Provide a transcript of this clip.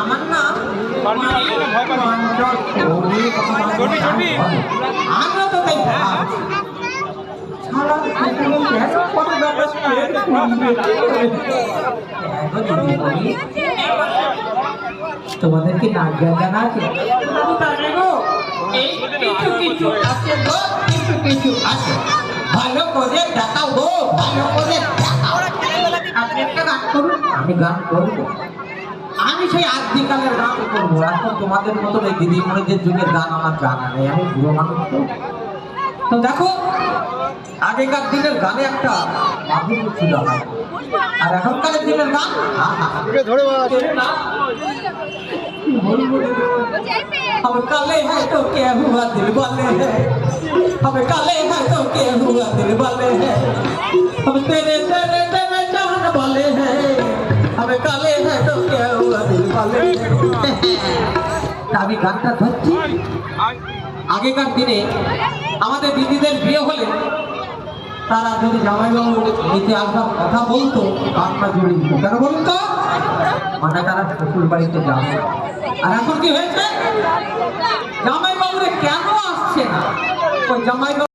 আমার নাম আমরা তো তাই তোমাদের কি নাচ গান জানা আছে? কিছু আছে, ভালো করে দেখাও গো, ভালো করে দেখাও। আপনি একটা গান করুন। আমি গান করবো? আমি সেই আদিকালের গান করবো। এখন তোমাদের মতো এই দিদিমণিদের যুগের গান আমার জানা নেই, আমি বুড়ো মানুষ তো। তো দেখো, আগেকার দিনের গানে একটা মাধুর্য ছিল, আর এখনকার দিনের গান हम काले हैं तो क्या हुआ दिल वाले हैं, हम काले हैं तो क्या हुआ दिल वाले हैं, हम तेरे तेरे तेरे चाहने वाले हैं, हम काले हैं तो क्या हुआ दिल वाले हैं। আমি গানটা ধরছি। আগেকার দিনে আমাদের দিদিদের বিয়ে হলে তারা যদি জামাইবাবু নিতে আসবার কথা বলতো, গানটা জুড়ে দিত। কেন বলুন তো? মানে তারা শ্বশুর বাড়িতে যাবে। আর এখন কি হয়েছে? জামাইবাবুরে কেন আসছে না? ওই জামাইবাবু